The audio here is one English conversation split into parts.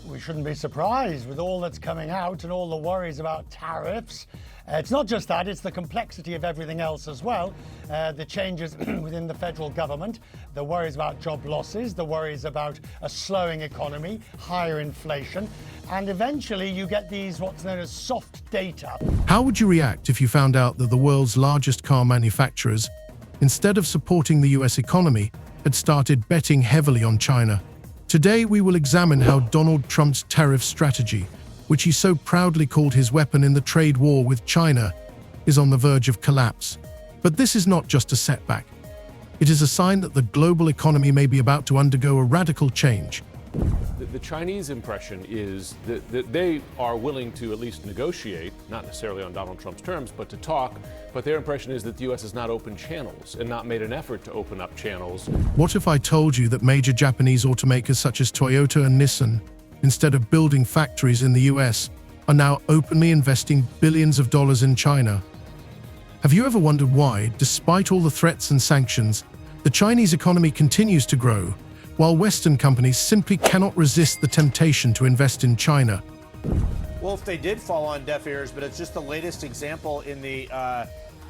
We shouldn't be surprised with all that's coming out and all the worries about tariffs. It's not just that, it's the complexity of everything else as well. The changes within the federal government, the worries about job losses, the worries about a slowing economy, higher inflation, and eventually you get these what's known as soft data. How would you react if you found out that the world's largest car manufacturers, instead of supporting the US economy, had started betting heavily on China? Today, we will examine how Donald Trump's tariff strategy, which he so proudly called his weapon in the trade war with China, is on the verge of collapse. But this is not just a setback. It is a sign that the global economy may be about to undergo a radical change. The Chinese impression is that they are willing to at least negotiate, not necessarily on Donald Trump's terms, but to talk. But their impression is that the U.S. has not opened channels and not made an effort to open up channels. What if I told you that major Japanese automakers such as Toyota and Nissan, instead of building factories in the U.S., are now openly investing billions of dollars in China? Have you ever wondered why, despite all the threats and sanctions, the Chinese economy continues to grow, while Western companies simply cannot resist the temptation to invest in China? Well, if they did fall on deaf ears, but it's just the latest example in the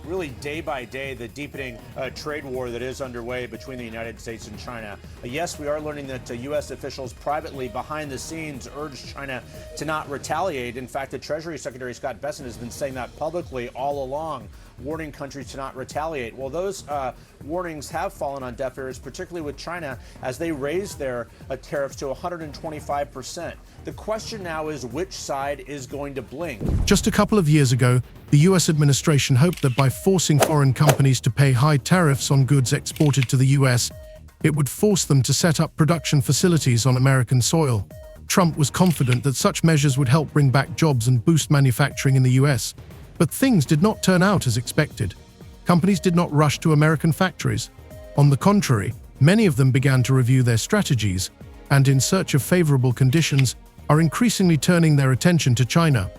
really day by day, the deepening trade war that is underway between the United States and China. Yes, we are learning that U.S. officials privately behind the scenes urged China to not retaliate. In fact, the Treasury Secretary Scott Bessent has been saying that publicly all along, warning countries to not retaliate. Well, those warnings have fallen on deaf ears, particularly with China, as they raised their tariffs to 125%. The question now is which side is going to blink? Just a couple of years ago, the U.S. administration hoped that by forcing foreign companies to pay high tariffs on goods exported to the U.S., it would force them to set up production facilities on American soil. Trump was confident that such measures would help bring back jobs and boost manufacturing in the U.S. But things did not turn out as expected. Companies did not rush to American factories. On the contrary, many of them began to review their strategies and, in search of favorable conditions, are increasingly turning their attention to China.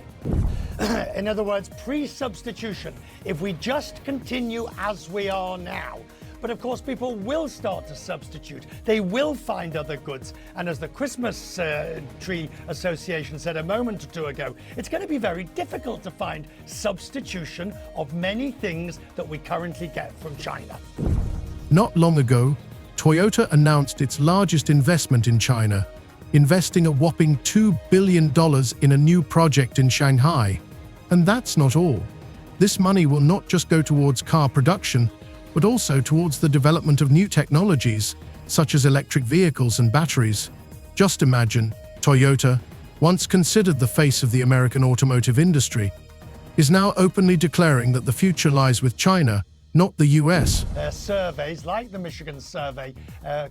In other words, pre-substitution, if we just continue as we are now. But of course, people will start to substitute. They will find other goods. And as the Christmas Tree Association said a moment or two ago, it's going to be very difficult to find substitution of many things that we currently get from China. Not long ago, Toyota announced its largest investment in China, investing a whopping $2 billion in a new project in Shanghai. And that's not all. This money will not just go towards car production, but also towards the development of new technologies, such as electric vehicles and batteries. Just imagine, Toyota, once considered the face of the American automotive industry, is now openly declaring that the future lies with China, not the US. Surveys like the Michigan survey,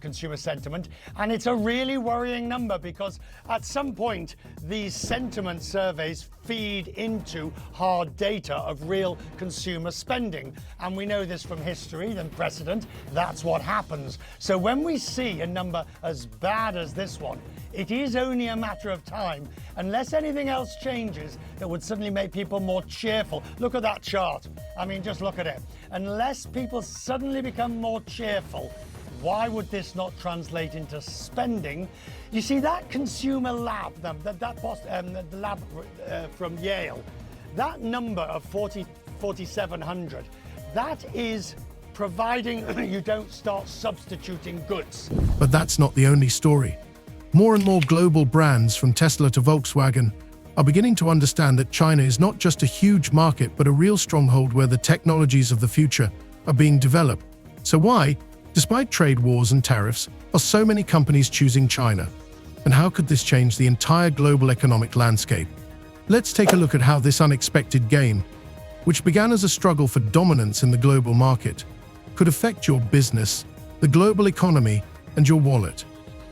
consumer sentiment, and it's a really worrying number because at some point these sentiment surveys feed into hard data of real consumer spending, and we know this from history and precedent. That's what happens. So when we see a number as bad as this one, it is only a matter of time, unless anything else changes that would suddenly make people more cheerful. Look at that chart. I mean, just look at it. Unless people suddenly become more cheerful, why would this not translate into spending? You see, that consumer lab, the lab from Yale, that number of 4,700, that is providing you don't start substituting goods. But that's not the only story. More and more global brands, from Tesla to Volkswagen, are beginning to understand that China is not just a huge market, but a real stronghold where the technologies of the future are being developed. So why, despite trade wars and tariffs, are so many companies choosing China? And how could this change the entire global economic landscape? Let's take a look at how this unexpected game, which began as a struggle for dominance in the global market, could affect your business, the global economy, and your wallet.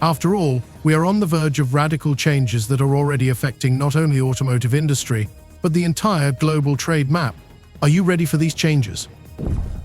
After all, we are on the verge of radical changes that are already affecting not only the automotive industry, but the entire global trade map. Are you ready for these changes?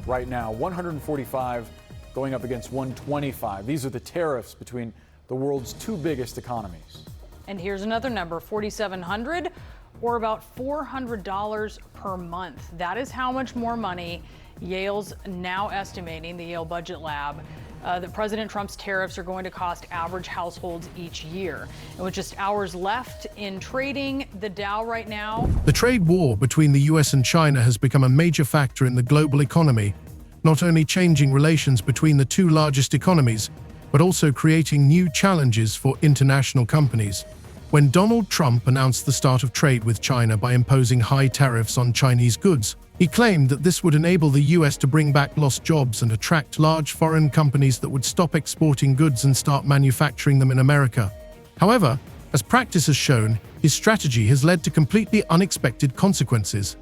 Right now, 145 going up against 125. These are the tariffs between the world's two biggest economies. And here's another number, 4,700, or about $400 per month. That is how much more money Yale's now estimating, the Yale Budget Lab, that President Trump's tariffs are going to cost average households each year. And with just hours left in trading, the Dow right now. The trade war between the US and China has become a major factor in the global economy, not only changing relations between the two largest economies, but also creating new challenges for international companies. When Donald Trump announced the start of trade with China by imposing high tariffs on Chinese goods, he claimed that this would enable the US to bring back lost jobs and attract large foreign companies that would stop exporting goods and start manufacturing them in America. However, as practice has shown, his strategy has led to completely unexpected consequences.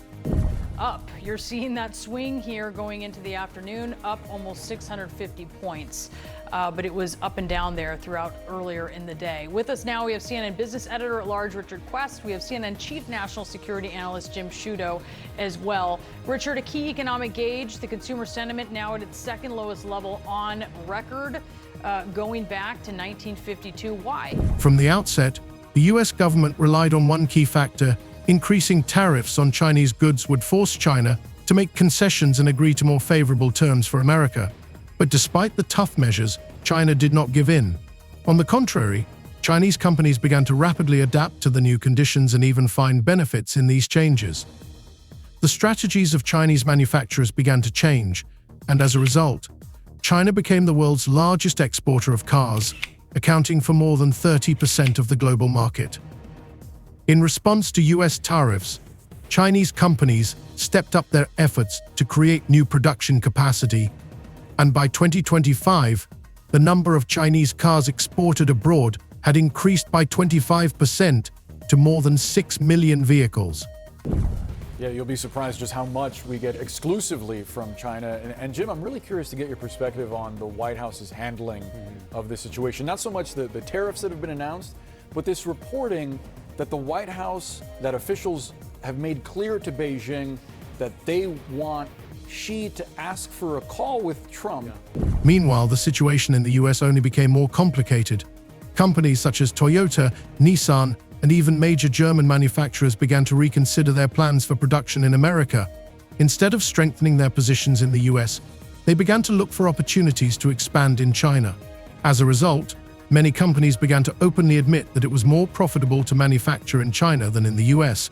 Up. You're seeing that swing here going into the afternoon, up almost 650 points. But it was up and down there throughout earlier in the day. With us now, we have CNN business editor at large, Richard Quest. We have CNN chief national security analyst, Jim Shudo, as well. Richard, a key economic gauge, the consumer sentiment now at its second lowest level on record, going back to 1952. Why? From the outset, the US government relied on one key factor: increasing tariffs on Chinese goods would force China to make concessions and agree to more favorable terms for America. But despite the tough measures, China did not give in. On the contrary, Chinese companies began to rapidly adapt to the new conditions and even find benefits in these changes. The strategies of Chinese manufacturers began to change, and as a result, China became the world's largest exporter of cars, accounting for more than 30% of the global market. In response to US tariffs, Chinese companies stepped up their efforts to create new production capacity, and by 2025, the number of Chinese cars exported abroad had increased by 25% to more than 6 million vehicles. Yeah, you'll be surprised just how much we get exclusively from China. And Jim, I'm really curious to get your perspective on the White House's handling of this situation. Not so much the tariffs that have been announced, but this reporting that the White House, that officials have made clear to Beijing that they want Xi to ask for a call with Trump. Meanwhile, the situation in the US only became more complicated. Companies such as Toyota, Nissan, and even major German manufacturers began to reconsider their plans for production in America. Instead of strengthening their positions in the US, they began to look for opportunities to expand in China. As a result, many companies began to openly admit that it was more profitable to manufacture in China than in the US,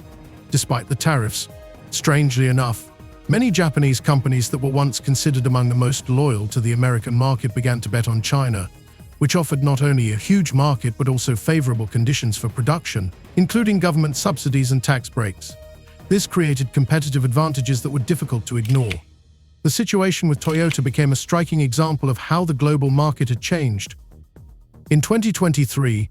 despite the tariffs. Strangely enough, many Japanese companies that were once considered among the most loyal to the American market began to bet on China, which offered not only a huge market but also favorable conditions for production, including government subsidies and tax breaks. This created competitive advantages that were difficult to ignore. The situation with Toyota became a striking example of how the global market had changed. In 2023,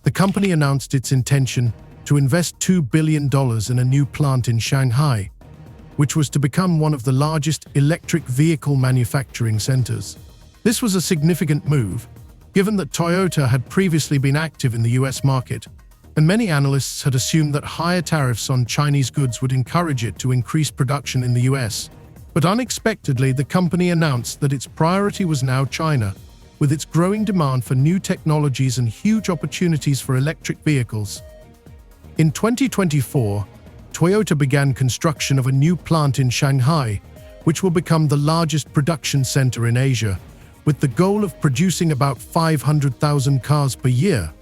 the company announced its intention to invest $2 billion in a new plant in Shanghai, which was to become one of the largest electric vehicle manufacturing centers. This was a significant move, given that Toyota had previously been active in the US market, and many analysts had assumed that higher tariffs on Chinese goods would encourage it to increase production in the US. But unexpectedly, the company announced that its priority was now China, with its growing demand for new technologies and huge opportunities for electric vehicles. In 2024, Toyota began construction of a new plant in Shanghai, which will become the largest production center in Asia, with the goal of producing about 500,000 cars per year.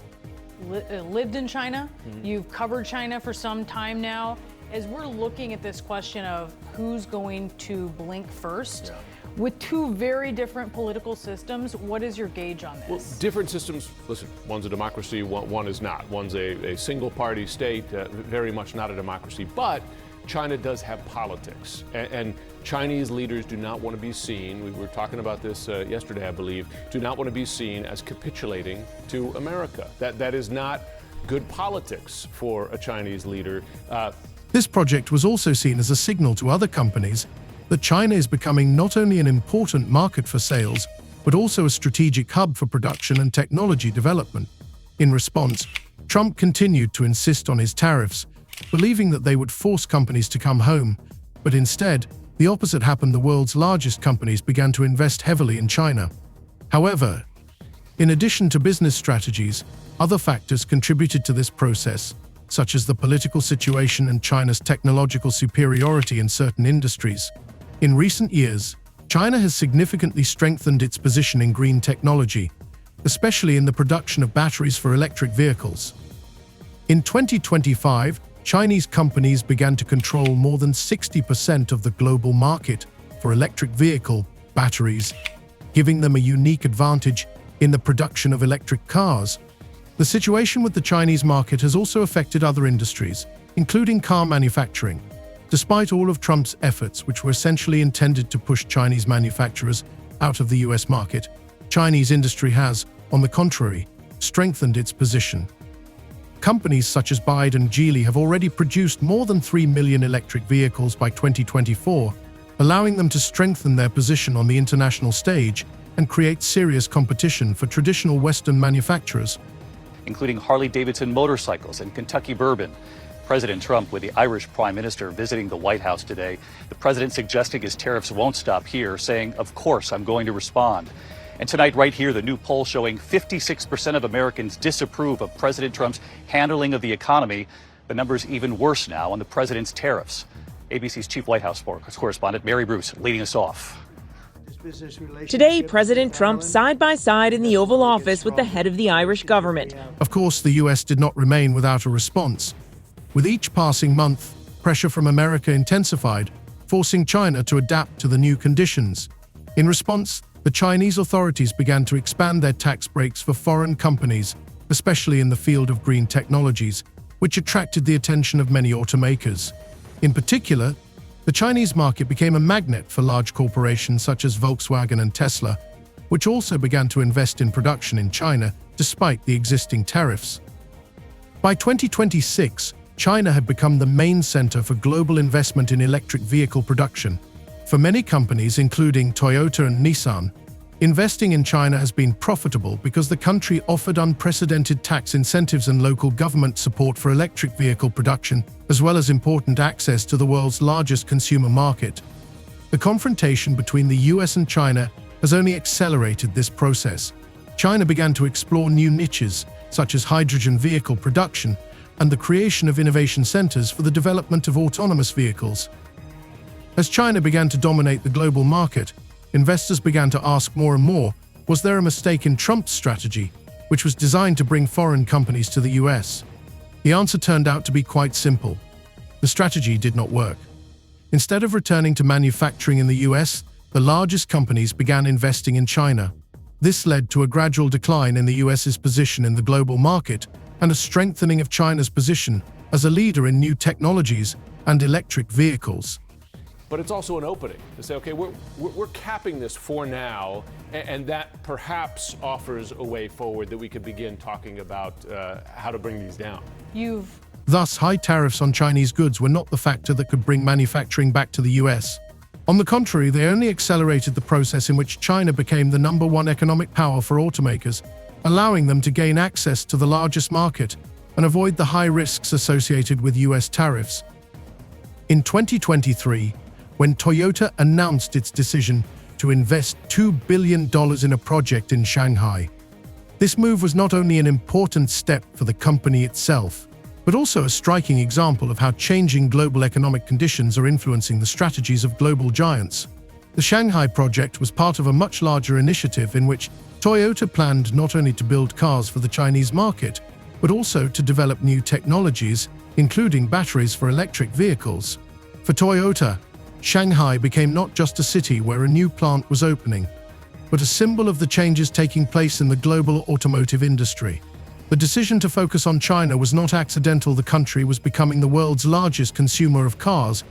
Lived in China, you've covered China for some time now. As we're looking at this question of who's going to blink first, with two very different political systems, what is your gauge on this? Well, different systems, listen, one's a democracy, one is not. One's a single-party state, very much not a democracy. But China does have politics, and Chinese leaders do not want to be seen, we were talking about this yesterday, I believe, do not want to be seen as capitulating to America. That is not good politics for a Chinese leader. This project was also seen as a signal to other companies that China is becoming not only an important market for sales, but also a strategic hub for production and technology development. In response, Trump continued to insist on his tariffs, believing that they would force companies to come home, but instead, the opposite happened. The world's largest companies began to invest heavily in China. However, in addition to business strategies, other factors contributed to this process, such as the political situation and China's technological superiority in certain industries. In recent years, China has significantly strengthened its position in green technology, especially in the production of batteries for electric vehicles. In 2025, Chinese companies began to control more than 60% of the global market for electric vehicle batteries, giving them a unique advantage in the production of electric cars. The situation with the Chinese market has also affected other industries, including car manufacturing. Despite all of Trump's efforts, which were essentially intended to push Chinese manufacturers out of the US market, Chinese industry has, on the contrary, strengthened its position. Companies such as BYD and Geely have already produced more than 3 million electric vehicles by 2024, allowing them to strengthen their position on the international stage and create serious competition for traditional Western manufacturers. Including Harley-Davidson motorcycles and Kentucky bourbon. President Trump with the Irish Prime Minister visiting the White House today. The president suggesting his tariffs won't stop here, saying, of course, I'm going to respond. And tonight, right here, the new poll showing 56% of Americans disapprove of President Trump's handling of the economy. The number's even worse now on the president's tariffs. ABC's chief White House correspondent, Mary Bruce, leading us off. Today, President Trump side by side in the Oval Office with the head of the Irish government. Of course, the US did not remain without a response. With each passing month, pressure from America intensified, forcing China to adapt to the new conditions. In response, the Chinese authorities began to expand their tax breaks for foreign companies, especially in the field of green technologies, which attracted the attention of many automakers. In particular, the Chinese market became a magnet for large corporations such as Volkswagen and Tesla, which also began to invest in production in China despite the existing tariffs. By 2026, China had become the main center for global investment in electric vehicle production. For many companies, including Toyota and Nissan, investing in China has been profitable because the country offered unprecedented tax incentives and local government support for electric vehicle production, as well as important access to the world's largest consumer market. The confrontation between the US and China has only accelerated this process. China began to explore new niches, such as hydrogen vehicle production, and the creation of innovation centers for the development of autonomous vehicles. As China began to dominate the global market, investors began to ask more and more, was there a mistake in Trump's strategy, which was designed to bring foreign companies to the US? The answer turned out to be quite simple. The strategy did not work. Instead of returning to manufacturing in the US, the largest companies began investing in China. This led to a gradual decline in the US's position in the global market and a strengthening of China's position as a leader in new technologies and electric vehicles. But it's also an opening to say, okay, we're capping this for now, and that perhaps offers a way forward that we could begin talking about how to bring these down. Thus, high tariffs on Chinese goods were not the factor that could bring manufacturing back to the US. On the contrary, they only accelerated the process in which China became the #1 economic power for automakers, allowing them to gain access to the largest market and avoid the high risks associated with US tariffs. In 2023, when Toyota announced its decision to invest $2 billion in a project in Shanghai, this move was not only an important step for the company itself, but also a striking example of how changing global economic conditions are influencing the strategies of global giants. The Shanghai project was part of a much larger initiative in which Toyota planned not only to build cars for the Chinese market, but also to develop new technologies, including batteries for electric vehicles. For Toyota, Shanghai became not just a city where a new plant was opening, but a symbol of the changes taking place in the global automotive industry. The decision to focus on China was not accidental. The country was becoming the world's largest consumer of cars,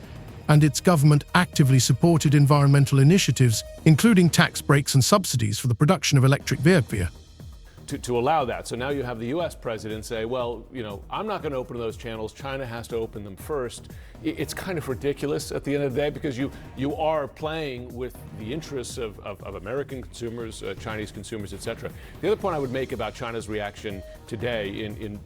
and its government actively supported environmental initiatives, including tax breaks and subsidies for the production of electric vehicles. To allow that. So now you have the US president say, well, I'm not going to open those channels. China has to open them first. It's kind of ridiculous at the end of the day because you are playing with the interests of American consumers, Chinese consumers, etc. The other point I would make about China's reaction today in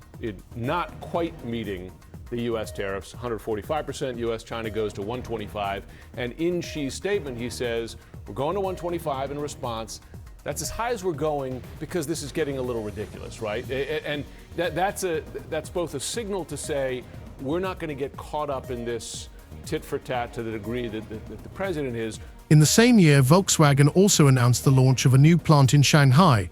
not quite meeting the U.S. tariffs, 145%, U.S.-China goes to 125. And in Xi's statement, he says, we're going to 125 in response. That's as high as we're going because this is getting a little ridiculous, right? And that's both a signal to say we're not going to get caught up in this tit for tat to the degree that the president is, In the same year, Volkswagen also announced the launch of a new plant in Shanghai,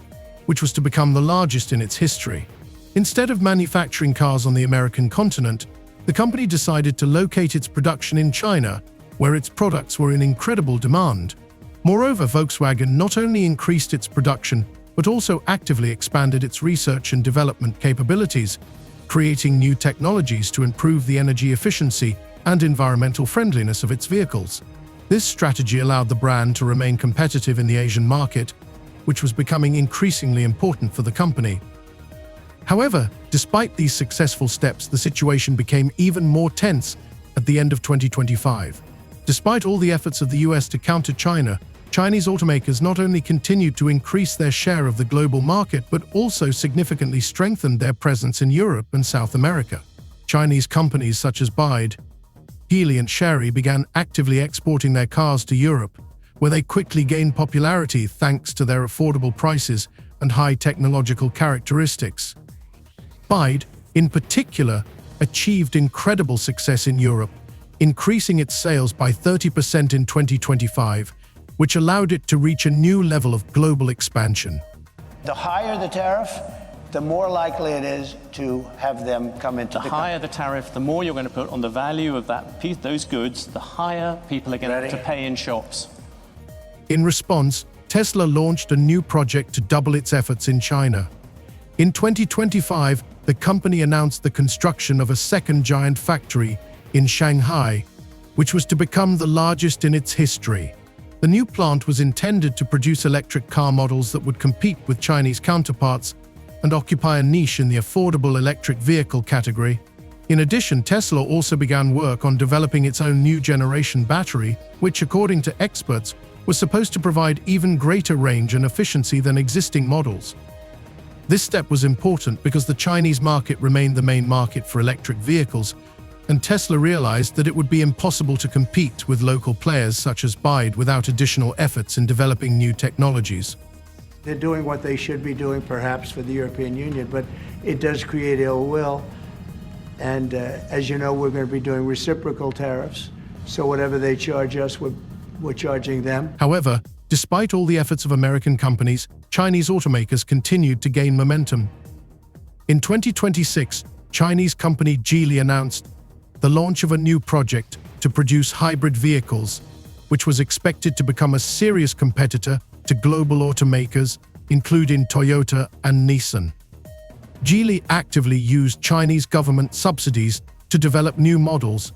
which was to become the largest in its history. Instead of manufacturing cars on the American continent, the company decided to locate its production in China, where its products were in incredible demand. Moreover, Volkswagen not only increased its production, but also actively expanded its research and development capabilities, creating new technologies to improve the energy efficiency and environmental friendliness of its vehicles. This strategy allowed the brand to remain competitive in the Asian market, which was becoming increasingly important for the company. However, despite these successful steps, the situation became even more tense at the end of 2025. Despite all the efforts of the US to counter China, Chinese automakers not only continued to increase their share of the global market, but also significantly strengthened their presence in Europe and South America. Chinese companies such as BYD, Geely and Chery began actively exporting their cars to Europe, where they quickly gained popularity thanks to their affordable prices and high technological characteristics. BYD, in particular, achieved incredible success in Europe, increasing its sales by 30% in 2025, which allowed it to reach a new level of global expansion. The higher the tariff, the more likely it is to have them come into the country. The higher the tariff, the more you're going to put on the value of that piece, those goods, the higher people are going to have to pay in shops. In response, Tesla launched a new project to double its efforts in China. In 2025, the company announced the construction of a second giant factory in Shanghai, which was to become the largest in its history. The new plant was intended to produce electric car models that would compete with Chinese counterparts and occupy a niche in the affordable electric vehicle category. In addition, Tesla also began work on developing its own new generation battery, which, according to experts, was supposed to provide even greater range and efficiency than existing models. This step was important because the Chinese market remained the main market for electric vehicles, and Tesla realized that it would be impossible to compete with local players such as BYD without additional efforts in developing new technologies. They're doing what they should be doing, perhaps, for the European Union, but it does create ill will. And as you know, we're going to be doing reciprocal tariffs, so whatever they charge us, we're charging them. However, despite all the efforts of American companies, Chinese automakers continued to gain momentum. In 2026, Chinese company Geely announced the launch of a new project to produce hybrid vehicles, which was expected to become a serious competitor to global automakers, including Toyota and Nissan. Geely actively used Chinese government subsidies to develop new models,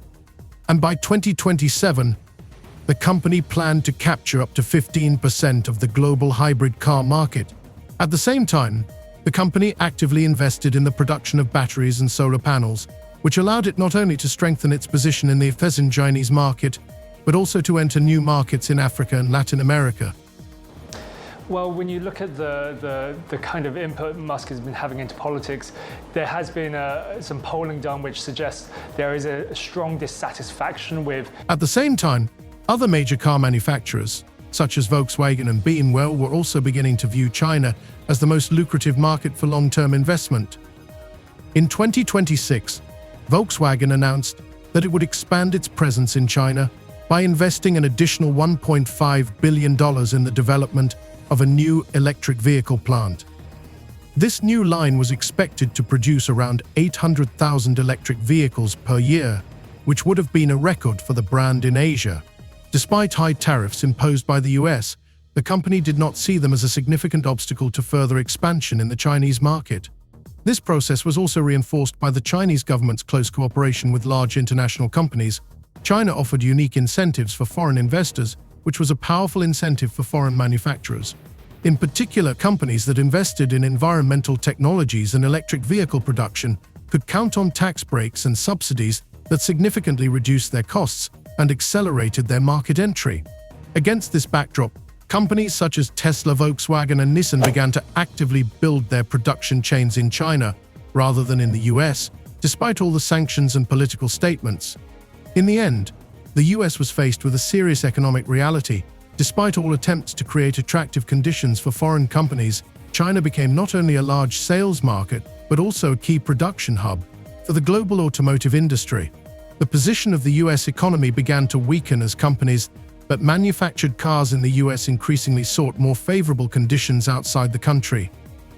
and by 2027, the company planned to capture up to 15% of the global hybrid car market. At the same time, the company actively invested in the production of batteries and solar panels, which allowed it not only to strengthen its position in the ASEAN Chinese market, but also to enter new markets in Africa and Latin America. Well, when you look at the kind of input Musk has been having into politics, there has been some polling done which suggests there is a strong dissatisfaction with. At the same time, other major car manufacturers, such as Volkswagen and BMW, were also beginning to view China as the most lucrative market for long-term investment. In 2026, Volkswagen announced that it would expand its presence in China by investing an additional $1.5 billion in the development of a new electric vehicle plant. This new line was expected to produce around 800,000 electric vehicles per year, which would have been a record for the brand in Asia. Despite high tariffs imposed by the US, the company did not see them as a significant obstacle to further expansion in the Chinese market. This process was also reinforced by the Chinese government's close cooperation with large international companies. China offered unique incentives for foreign investors, which was a powerful incentive for foreign manufacturers. In particular, companies that invested in environmental technologies and electric vehicle production could count on tax breaks and subsidies that significantly reduced their costs and accelerated their market entry. Against this backdrop, companies such as Tesla, Volkswagen, and Nissan began to actively build their production chains in China rather than in the US, despite all the sanctions and political statements. In the end, the US was faced with a serious economic reality. Despite all attempts to create attractive conditions for foreign companies, China became not only a large sales market, but also a key production hub for the global automotive industry. The position of the US economy began to weaken as companies but manufactured cars in the US increasingly sought more favorable conditions outside the country.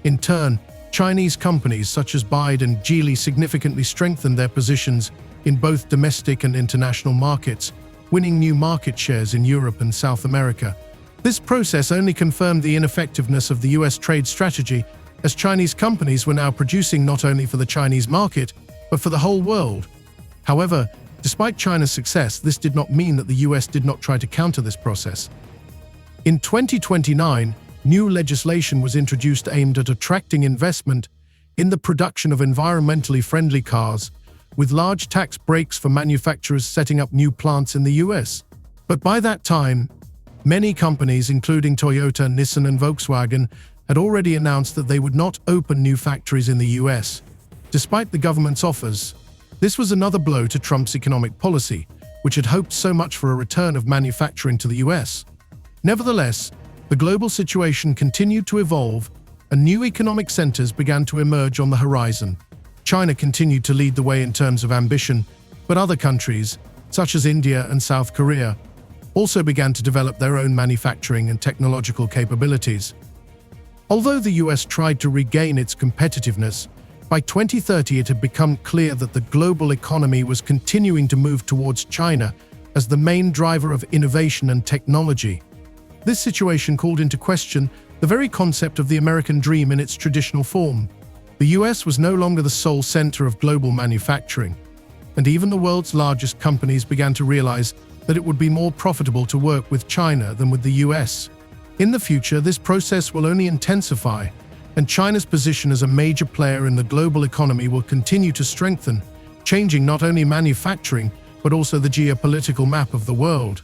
In turn, Chinese companies such as BYD and Geely significantly strengthened their positions in both domestic and international markets, winning new market shares in Europe and South America. This process only confirmed the ineffectiveness of the US trade strategy, as Chinese companies were now producing not only for the Chinese market, but for the whole world. However, despite China's success, this did not mean that the US did not try to counter this process. In 2029, new legislation was introduced aimed at attracting investment in the production of environmentally friendly cars, with large tax breaks for manufacturers setting up new plants in the US. But by that time, many companies, including Toyota, Nissan, and Volkswagen, had already announced that they would not open new factories in the US. Despite the government's offers, this was another blow to Trump's economic policy, which had hoped so much for a return of manufacturing to the US. Nevertheless, the global situation continued to evolve, and new economic centers began to emerge on the horizon. China continued to lead the way in terms of ambition, but other countries, such as India and South Korea, also began to develop their own manufacturing and technological capabilities. Although the US tried to regain its competitiveness, by 2030 it had become clear that the global economy was continuing to move towards China as the main driver of innovation and technology. This situation called into question the very concept of the American dream in its traditional form. The US was no longer the sole center of global manufacturing, and even the world's largest companies began to realize that it would be more profitable to work with China than with the US. In the future, this process will only intensify, and China's position as a major player in the global economy will continue to strengthen, changing not only manufacturing, but also the geopolitical map of the world.